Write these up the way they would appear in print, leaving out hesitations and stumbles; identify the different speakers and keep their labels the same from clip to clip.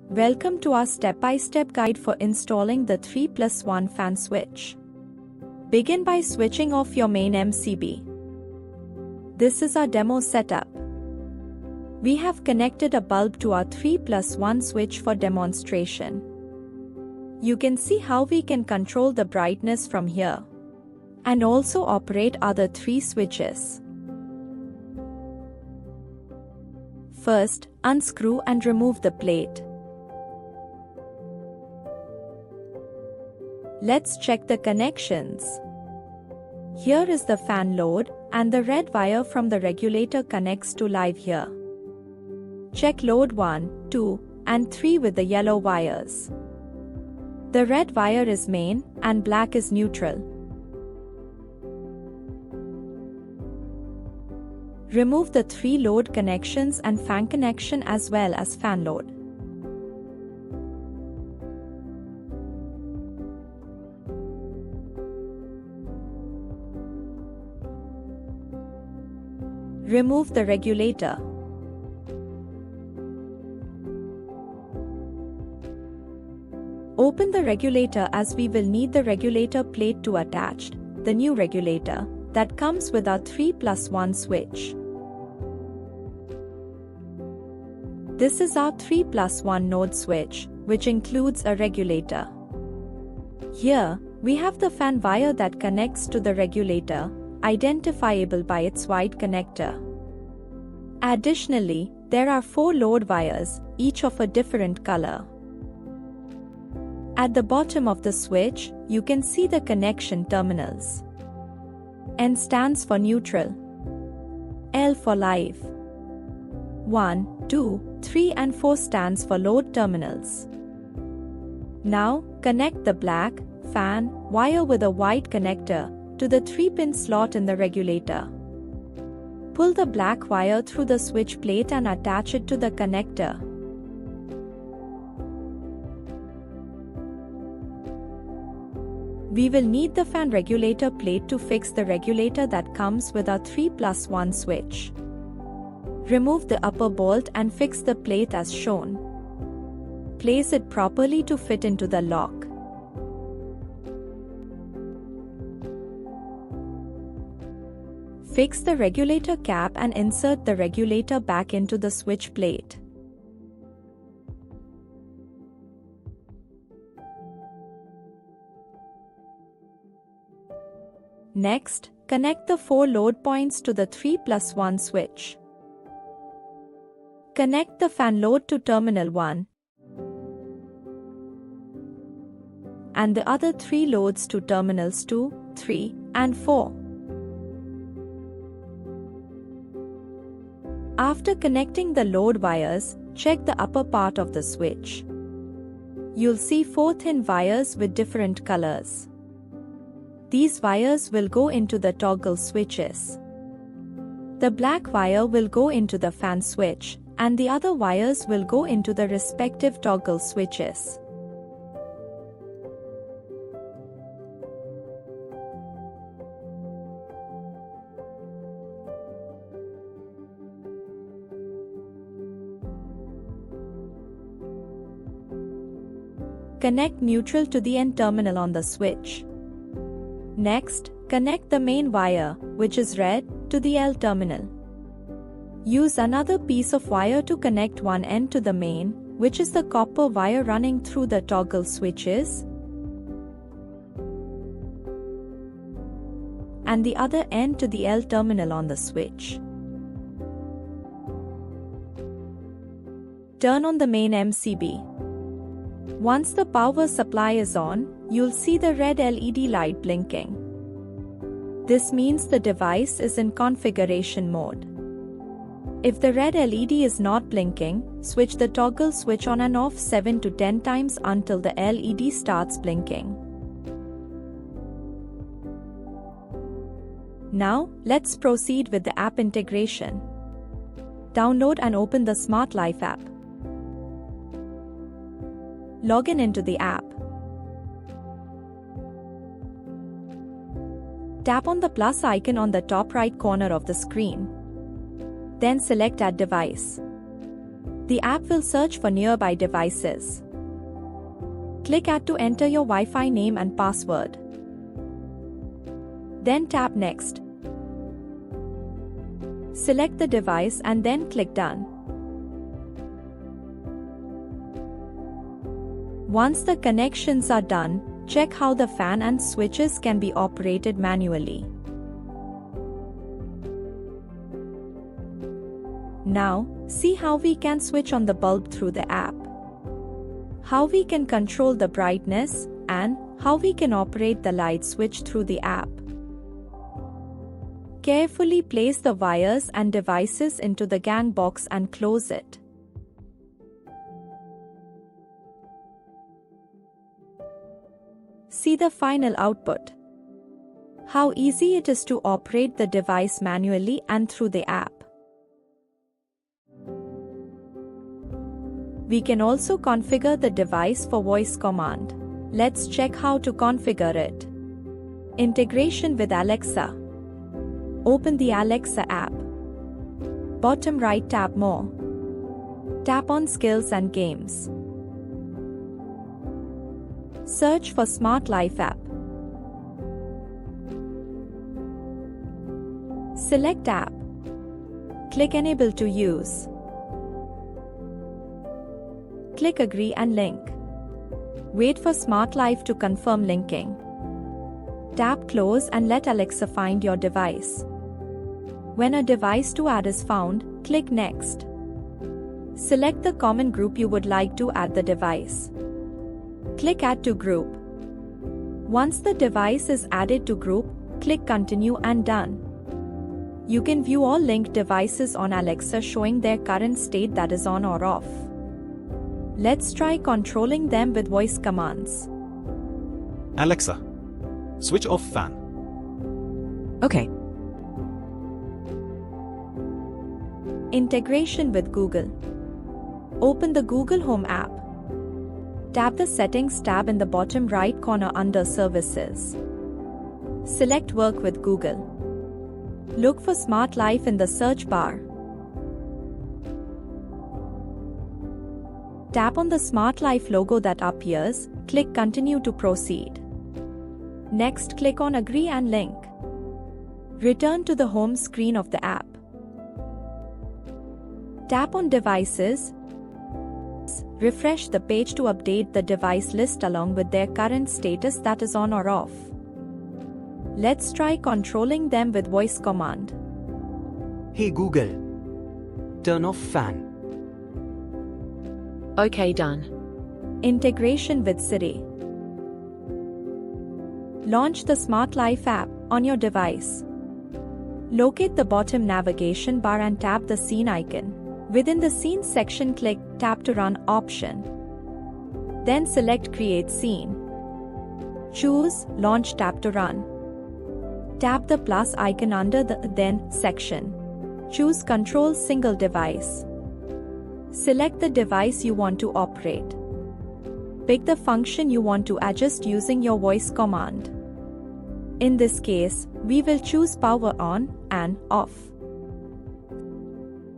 Speaker 1: Welcome to our step-by-step guide for installing the 3+1 fan switch. Begin by switching off your main MCB. This is our demo setup. We have connected a bulb to our 3+1 switch for demonstration. You can see how we can control the brightness from here and also operate other 3 switches. First, unscrew and remove the plate. Let's check the connections. Here is the fan load, and the red wire from the regulator connects to live here. Check load 1, 2, and 3 with the yellow wires. The red wire is main, and black is neutral. Remove the 3 load connections and fan connection as well as fan load. Remove the regulator. Open the regulator as we will need the regulator plate to attach the new regulator that comes with our 3+1 switch. This is our 3+1 node switch, which includes a regulator. Here, we have the fan wire that connects to the regulator, identifiable by its white connector. Additionally, there are 4 load wires, each of a different color. At the bottom of the switch, you can see the connection terminals. N stands for neutral, L for live, 1, 2, 3 and 4 stands for load terminals. Now, connect the black fan wire with a white connector to the 3-pin slot in the regulator. Pull the black wire through the switch plate and attach it to the connector. We will need the fan regulator plate to fix the regulator that comes with our 3+1 switch. Remove the upper bolt and fix the plate as shown. Place it properly to fit into the lock. Fix the regulator cap and insert the regulator back into the switch plate. Next, connect the 4 load points to the 3+1 switch. Connect the fan load to terminal 1 and the other 3 loads to terminals 2, 3, and 4. After connecting the load wires, check the upper part of the switch. You'll see 4 thin wires with different colors. These wires will go into the toggle switches. The black wire will go into the fan switch, and the other wires will go into the respective toggle switches. Connect neutral to the N terminal on the switch. Next, connect the main wire, which is red, to the L terminal. Use another piece of wire to connect one end to the main, which is the copper wire running through the toggle switches, and the other end to the L terminal on the switch. Turn on the main MCB. Once the power supply is on, you'll see the red LED light blinking. This means the device is in configuration mode. If the red LED is not blinking, switch the toggle switch on and off 7 to 10 times until the LED starts blinking. Now, let's proceed with the app integration. Download and open the Smart Life app. Log in into the app. Tap on the plus icon on the top right corner of the screen. Then select Add Device. The app will search for nearby devices. Click Add to enter your Wi-Fi name and password. Then tap Next. Select the device and then click Done. Once the connections are done, check how the fan and switches can be operated manually. Now, see how we can switch on the bulb through the app, how we can control the brightness, and how we can operate the light switch through the app. Carefully place the wires and devices into the gang box and close it. See the final output. How easy it is to operate the device manually and through the app. We can also configure the device for voice command. Let's check how to configure it. Integration with Alexa. Open the Alexa app. Bottom right, tap More. Tap on Skills and Games. Search for Smart Life app. Select App. Click Enable to use. Click Agree and link. Wait for Smart Life to confirm linking. Tap Close and let Alexa find your device. When a device to add is found, click Next. Select the common group you would like to add the device. Click Add to Group. Once the device is added to group, click Continue and Done. You can view all linked devices on Alexa showing their current state, that is on or off. Let's try controlling them with voice commands.
Speaker 2: Alexa, switch off fan.
Speaker 3: Okay.
Speaker 1: Integration with Google. Open the Google Home app. Tap the Settings tab in the bottom right corner under Services. Select Work with Google. Look for Smart Life in the search bar. Tap on the Smart Life logo that appears, click Continue to proceed. Next, click on Agree and link. Return to the home screen of the app. Tap on Devices. Refresh the page to update the device list along with their current status, that is on or off. Let's try controlling them with voice command.
Speaker 4: Hey Google, turn off fan.
Speaker 3: Okay, done.
Speaker 1: Integration with Siri. Launch the Smart Life app on your device. Locate the bottom navigation bar and tap the scene icon. Within the Scene section, click Tap to Run option. Then select Create Scene. Choose Launch Tap to Run. Tap the plus icon under the Then section. Choose Control Single Device. Select the device you want to operate. Pick the function you want to adjust using your voice command. In this case, we will choose Power On and Off.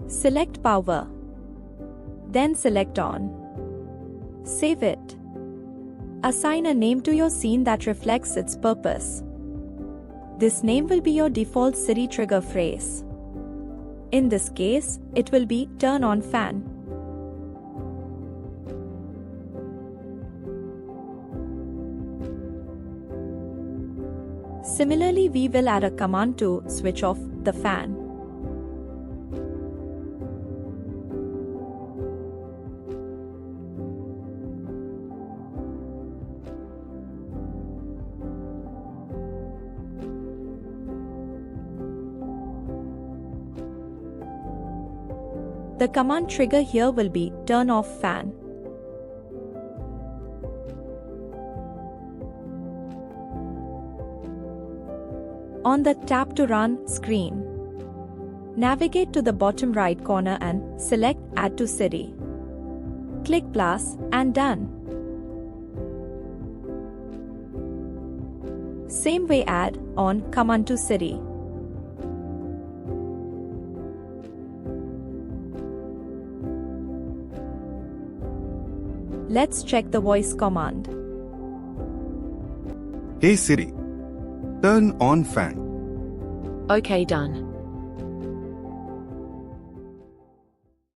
Speaker 1: Select Power. Then select On. Save it. Assign a name to your scene that reflects its purpose. This name will be your default Siri trigger phrase. In this case, it will be Turn on fan. Similarly, we will add a command to switch off the fan. The command trigger here will be Turn off fan. On the Tap to Run screen, navigate to the bottom right corner and select Add to Siri. Click plus and Done. Same way, add on command to Siri. Let's check the voice command.
Speaker 5: Hey Siri, turn on fan.
Speaker 3: Okay, done.